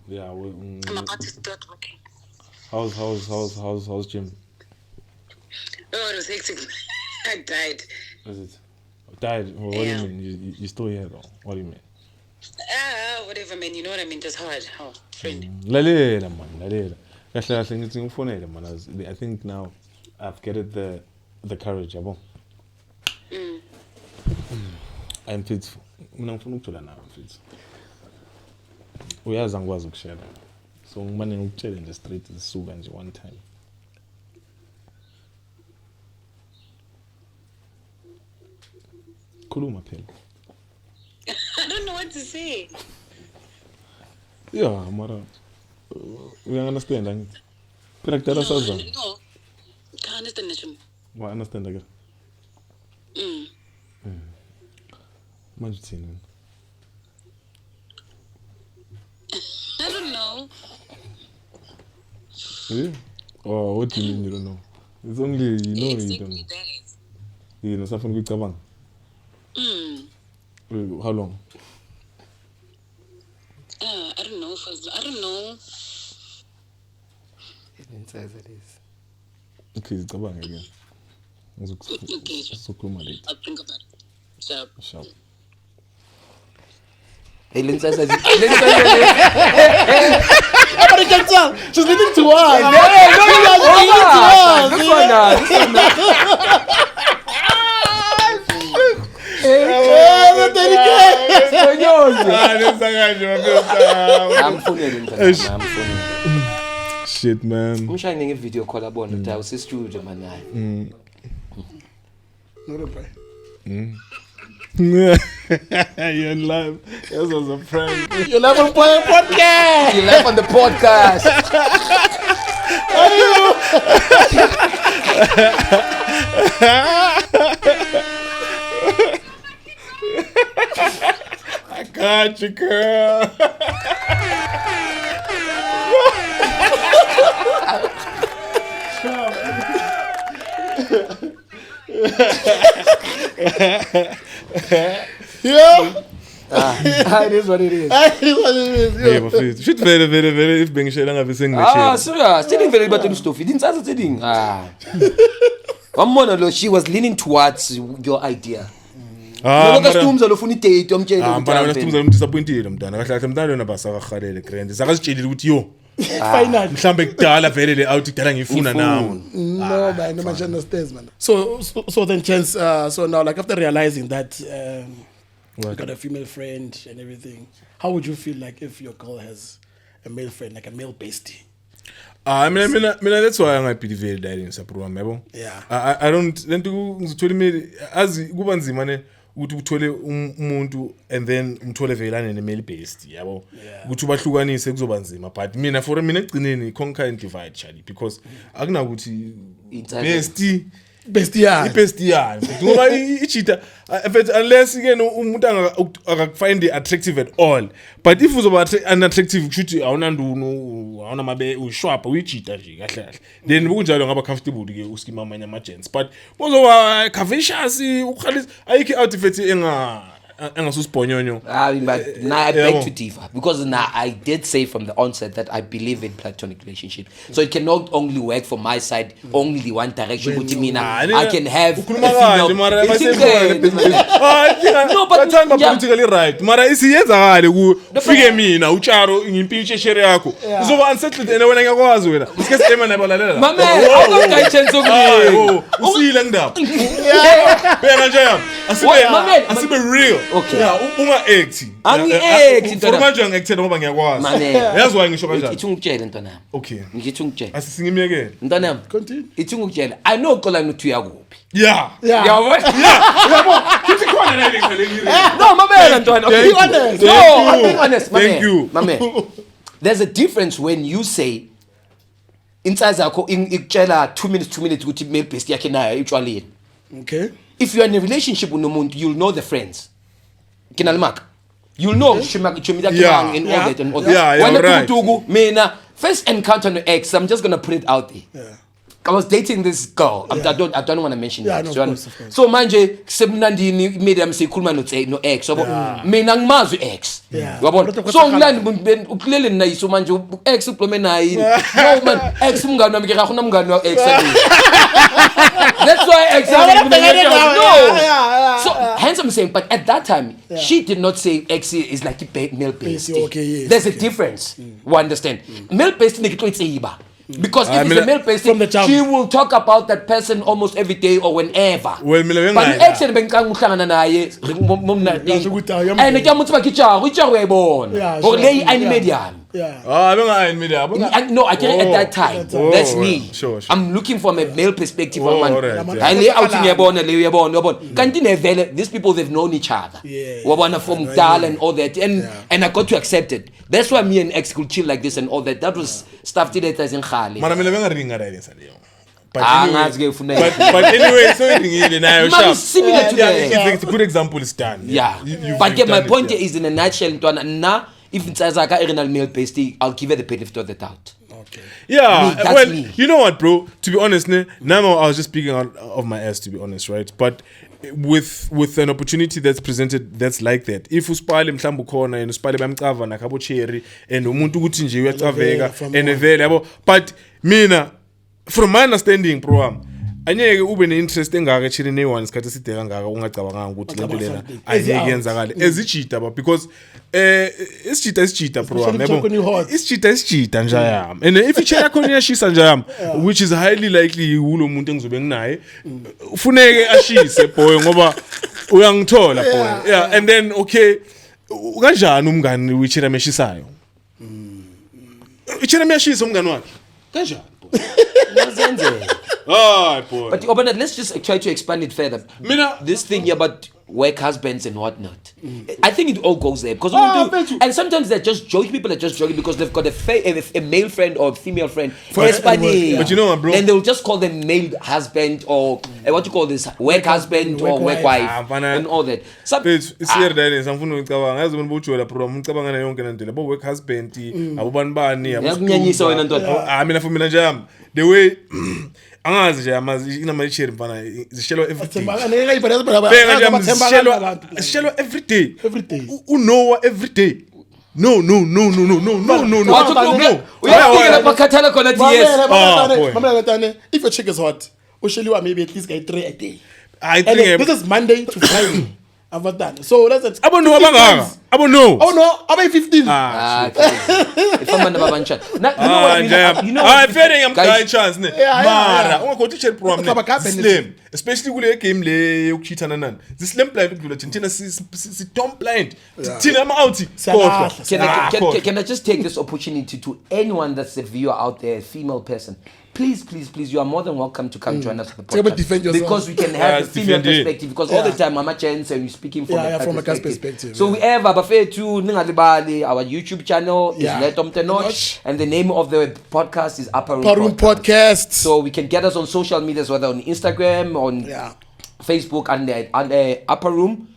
Yeah, I'm about to start working. how's Jim? Oh, it was hectic. I died. Is it? Died? Well, what do Yeah. you mean? You still here though? What do you mean? Whatever, man. You know what I mean? Just hard. How? Friend. Lalela man, lalela. Kahle ngithi ngifonele man. I think now I've gathered the courage, yabo. I'm fit. Mina ngifuna ukujula nawe mfethu. Uyazi angikwazi ukushare. So ngimane ngikutshele nje straight isisuka nje one time. Khuluma phela. I don't know what to say. Yeah, mara. We understand angithi. Phela kudala saza. No. Can't understand that. Wa understand again. Manje uthini? I don't know. Yeah? Oh, what do you mean you don't know? It's only you know you don't know. Exactly that. You know, something with Kabang. How long? I don't know. I don't know. Okay, it's Kabang again. Okay, Sokhuluma later. I'll think about it. Sharp. Sharp. Hey, Lindsay, But you can tell she's leaning to us. this one I'm funny. Shit, man. I'm shining a video call about it. I was a student, man. Not a pray. You're in live. This was a prank. You're live on podcast. You live on the podcast. I got you, girl. Yeah. It is what it is. Hey, but please, should very if being shared ngabe Ah, sengishare. serious. Telling very about the stuff. You didn't say anything. One more, she was leaning towards your idea. Lokho situmza lofuna idate omtshela Mpana situmza umdisappointed mntana. Kahle kahle mntana yona basa kakhalele grand. Sakasitshelile ukuthi yo. Finally. Mhlambe kudala vele le out kudala ngifuna nawe. No, man, no man understands, man. So then, Chance, so now, like, after realizing that you got a female friend and everything, how would you feel like if your girl has a male friend, like a male bestie? I mean, that's why I'm happy to be there in Sapruam, yabo. Yeah. I don't. Then to ngizithole me as kuba nzima ne ukuthi uthole umuntu and then umthole velane ne male based, yabo. Ukuthi ubahlukanise kuzoba nzima, but mina for mina egcineni conquer and divide Charlie because akuna ukuthi bestie Bestia. Ibestia. Ngoba ichita unless again umuntu akafind attractive at all. But if uzoba unattractive kushuthi awunanduno awunamabe ushwapa uyichita nje kahle kahle. Then kunjalo ngaba comfortable ke uskima amanye ama gents. But bozoba curvaceous ukhalisa ayikho outfit engasusibhonyonyo. But now I beg to differ because now I did say from the onset that I believe in platonic relationship. So it cannot only work from my side, only one direction. I can have a female. No, but politically right. Mara isiyenzakale kufike mina ucharo ngimpiche shere yakho. Uzoba unsettled ene wena ngiyakwazi wena. Usike sema nabalalela. Mama, awukayi chance okuyo. Usile ngindaba. Bena nje yami. Asibe real. Okay. Unga act. Angi-act For manje ngiyakuthela ngoba ngiyakwazi. Yazi why ngisho kanjani? Ithi ngikutshela ntwana yami. Okay. Ngithi ngikutshela. Asisingimiyekele. Ntwana yami. Continue. Ithi ngikutshela. I know Xolani uthi uyakuphi. Yeah. Yabo. Kithi khona la ngicela. No, mamela ntwana. Be honest. No, I'm being honest. Thank you. Mame. There's a difference when you say inside zakho ikutshela 2 minutes ukuthi male best yakhe nayo utshalile. Okay. If you're in a relationship with umuntu, you'll know the friends. Kinalmak. You'll know Shimaki and all that and all that. Yeah, When right. Mina, first encounter no ex, I'm just gonna put it out there. Yeah. I was dating this girl. I don't want to mention Yeah, it. no, of course. So manje semnandini made them say kulma no ex. So mina ngimazi ex. Yeah. Yabona. So ngilandi ukulele nayi so manje ex uplome nayi. No man, ex mngani wami ke ga khona mngani wa ex. That's why ex. No. So hence I'm saying, but at that time she did not say ex is like male based. Okay, yes. There's a difference. You understand? Male based ne ke tlo itseba. Because if it's a male person, she will talk about that person almost every day or whenever. Well, but the action bengicanga uhlangana naye and kuyamutsi bakichago uyayibona or lay animedium. No, I get it at that time. That's me. Sure. I'm looking from a male perspective. These people, they've known each other. From Dal and all that. And I got to accept it. That's why me and ex could chill like this and all that. That was stuff that in Khali. But Angazi ke ufuna but anyway, so ngile nayo Must be sharp. similar to that. It's a good example is done. Yeah. You've But yeah, my done it, point yeah. is in a nutshell, ntwana, na if it's as a original male pasty, I'll give her the benefit of the doubt. Yeah, Me, that's well, me. you know what, bro? To be honest, now I was just speaking out of my ass, to be honest, right? But with an opportunity that's presented that's like that, if uspale mhlambu khona and uspale bamcava nakabo cherry and umuntu ukuthi nje uyacaveka and vele yabo, but mina from my understanding, bro, anyeke ube ne-interest engaka echini ne-one isikhathi eside kangaka ungacabanganga ukuthi lento lena anyeke yenzakale ezijita ba because isijita bro yabo isijita nje yami and if ichair yakho iyashisa nje yami which is highly likely ulo muntu engizobe nginaye ufuneke ashise boy ngoba uyangithola boy yeah and then okay kanjani umngani wichira meshisayo ichira meshisa umngani wakhe kanjani boy oh boy. But let's just try to expand it further. This thing about work husbands and whatnot. I think it all goes there because and sometimes they're just joking. People are just joking because they've got a male friend or a female friend. But you know what, bro? Then they'll just call them male husband or what you call this work husband or work wife and all that. It's here that is. I'm going to go. As when bochu la program, ngicabanga na yonke lento. Labo work husband, abobani bani, yakunyanyisa wena ndoda. Mina for mina jam. The way angazi nje amazi inamashare mfana zishelo everything. Zishelo every day. Unowa every day. No. If your chick is hot, Usheliwa maybe at least get 3 a day. I think this is Monday to Friday. I've done. So that's it. Abo no. About 15. If I'm on the babanchan. You know I'm feeling I'm guy chance ne. Yeah. Mara, unga teacher problem slim. Especially kule game le yokuchithana nani. The slim blind ukudlula thina si dumb blind. Thina ama out. Can I just take this opportunity to anyone that's a viewer out there, a female person? Please, you are more than welcome to come join us for the podcast. Because we can have a female perspective. Because all the time, I'm a chance and we're speaking from a guy's perspective. So we have our YouTube channel is NetOmTeNotch, and the name of the podcast is Upper Room Podcast. So we can get us on social media, whether on Instagram, on Facebook, and Upper Room.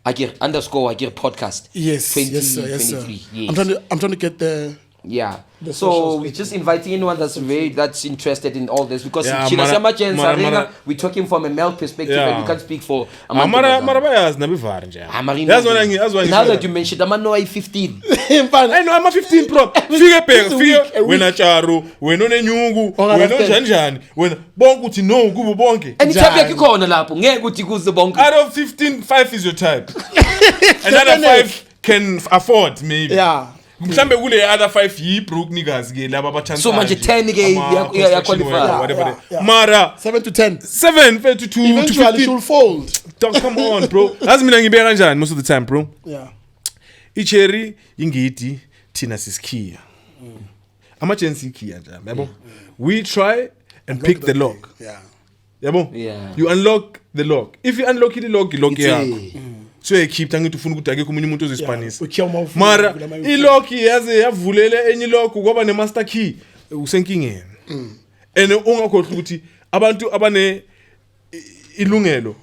_podcast. Yes, 2023. Yes. I'm trying to get the. Yeah. So we're just inviting anyone that's interested in all this because we're talking from a male perspective and you can't speak for a man. Now that you mentioned, I'm not 15. I know I'm a 15 pro. Figure when a charo, when on a nyungu, when on janjan, when bonguti no gubu bonke. And it's like you call on a lap. Out of 15, 5 is your type. Another 5 can afford maybe. Yeah. Mhlambe kule other 5 yi broke niggas ke laba bathanza so manje 10 ke ya qualify mara 7 to 10 7 to 2 eventually she'll fold. Don't come on bro. As mina ngibeka kanjani most of the time bro. Yeah. Icherry ingidi thina sisikhiya. Emergency key njani yabo. We try and pick the lock. Yeah. Yabo. Yeah. You unlock the lock. If you unlock the lock yakho. So keep tangi tufuna ukuthi ake kumunye umuntu ozispanisa mara ilock yaze yavulele enye lock kwaba ne master key usenkingeni and ungakhohlwa ukuthi abantu abane ilungelo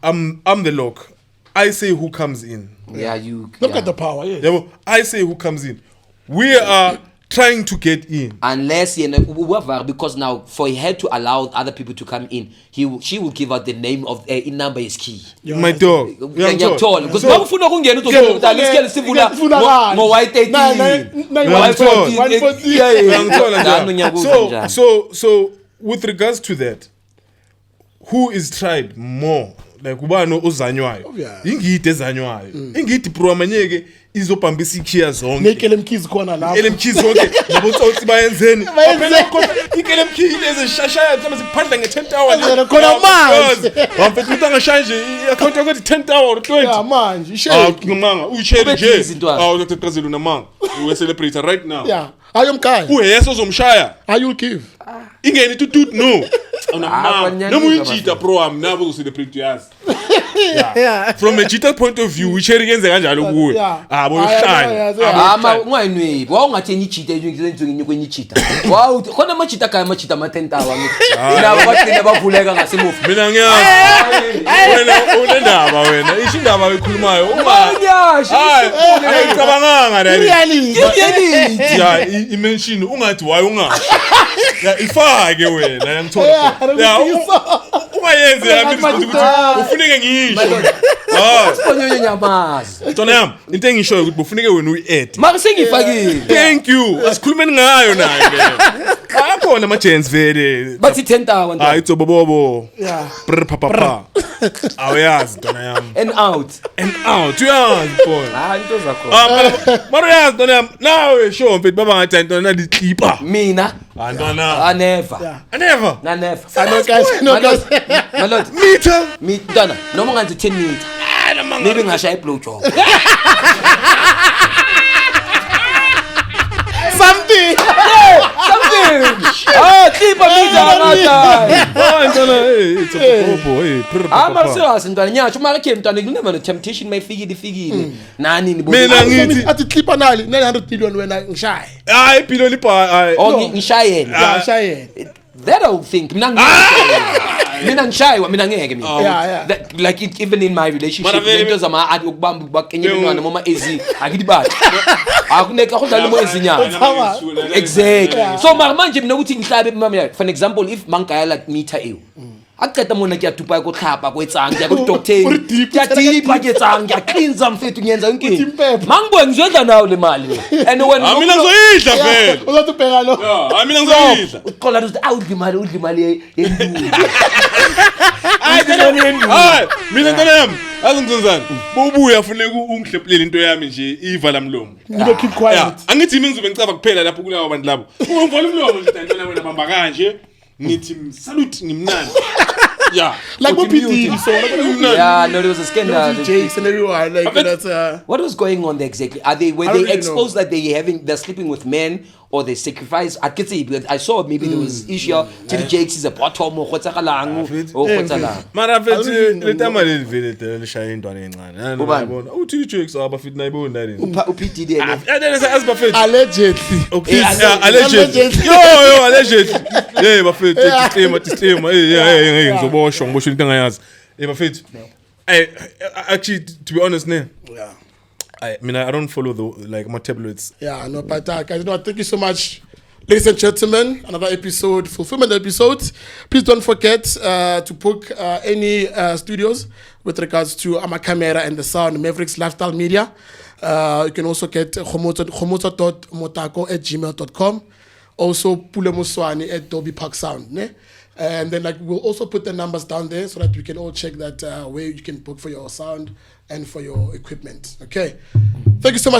I'm the lock. I say who comes in. Yeah, you look at the power. Yes. Yeah, I say who comes in. We are trying to get in. Unless because now for her to allow other people to come in, she will give out the name of in number is key. My dog. You're tall. Because now ufuna ukungena uzokuthi ngisikele sivula ngo white 18. So with regards to that, who is tried more? Like ubani ozanywayo. Ingidi ezanywayo. Ingidi bro amanyeke izobhambisa ikhiya zonke. Nekele mkhizi khona lapho. Ele mkhizi zonke labotsotsi bayenzeni. Ikele mkhizi lezi shashaya mhlawumbe siphandla nge10 hours. Khona manje. Wamfethu umuntu angashanje i-account yakho 10 hours 20. Yeah manje. Ishare. Ngimanga uyishare nje. Dr. Qazelo namanga. We celebrate right now. Yeah. Ayo mkhaya. Uyeso uzomshaya. You'll give. Ingeni tutut no. Noma uyijita pro am nabo ucelebrate yazi. From a cheater point of view, ushare yenze kanjalo kuwe. Ah, boyuhlanya. Ungayinwebi wawungatheni cheater njengeni kwenye cheater. Wow, khona ama cheater kaya ama cheater ma 10,000 nabo bagcina bavuleka ngasemuva. Mina ngiyazi. Wena unendaba wena. Ishindaba oyikhulumayo. Ngicabanganga la. Reality. Ya, imention ungathi waye ungasho. Ya, ifake wena yangithola. Ya, ungayenzi yami ukuthi ufuneke ngisho. Sibonye nyamazi. Ntona yami, into engishoyo ukuthi ufuneke wena uyi-add. Mara sengifakile. Thank you. Asikhulumeni ngayo naye le. Akhona ama gents vele. Bathi 10,000. Hayi tsobobobo. Yeah. Brr papa. Awayazi ntona yami. And out. Uyazi boy. Into zakho. Mara uyazi ntona yami. Nawe sure mfethu baba ngathi ntona likhipha. Mina. Ntona. Never. Never. Never. I know guys. My lord. Meter. Ntwana, noma ngathi 10 meter. Maybe ngashaya blow job. Something. Keep a meter ngata. Ntona it's a bobo brr papa. Serious ntwana nyasho mara ke ntwana kunema no temptation mayifikile. Nani ni bo. Mina ngithi athi clipper nali 900 billion wena ngishaye. hayi billion ipa. Oh ngishayela. Ngishaye. That I don't think. Mina ngishaywa mina ngeke mina. Yeah. Like even in my relationship into zama adi ukubamba bakenye bantwana noma ezi akidibathi. Akuneka khodla mo ezinyanga. Exactly. So manje mina ukuthi ngihlabe mama yakhe. For example if mangaya like meter ew. Aqeda mona kuyatupa ukuhlapa kwetsanga kuya ku doctor. Kuyatipa kwetsanga kuyacleansa mfethu ngiyenza inkingi. Mangibuye ngizodla nawo le mali. And when mina ngizoyidla vele. Uzathi ubheka lo. Yeah, mina ngizoyidla. Uqola ukuthi udli imali yendulo. Hayi, mina ntona yami, azingizonzana. Bobuya funeka ungihlephelele into yami nje ivala mlomo. Ngibe keep quiet. Angithi mina ngizobe ngicaba kuphela lapho kulabo bantu labo. Ungivala umlomo nje ntona wena bamba kanje. Ngithi salute ngimnandi. Yeah. Like what PD so yeah, no, there was a scandal. Jakes and everyone like that's what was going on there exactly? Were they really exposed that they're sleeping with men or they sacrifice? I could say because I saw maybe there was issue to the Jakes is a bottom or khotsalangu or khotsala. Mara fethi letama le vele le shaya intwana encane. Ngiyabona. Uthi Jakes abafit nayibona la. UPD there. As bafet allegedly. Okay. Allegedly. Yo allegedly. Yeah, bafet disclaimer. Yeah, ngizoboshwa ngibosho into engayazi. Bafet. Actually to be honest ne. Yeah. I don't follow the my tabloids. Yeah, no, but guys, thank you so much, ladies and gentlemen. Another episode, fulfillment episode. Please don't forget to book any studios with regards to our camera and the sound, Mavericks Lifestyle Media. You can also get khomoto.motako@gmail.com. Also, Pule Muswani at Dolby Park Sound. Ne? And then we'll also put the numbers down there so that we can all check that where you can book for your sound and for your equipment. Okay. Thank you so much.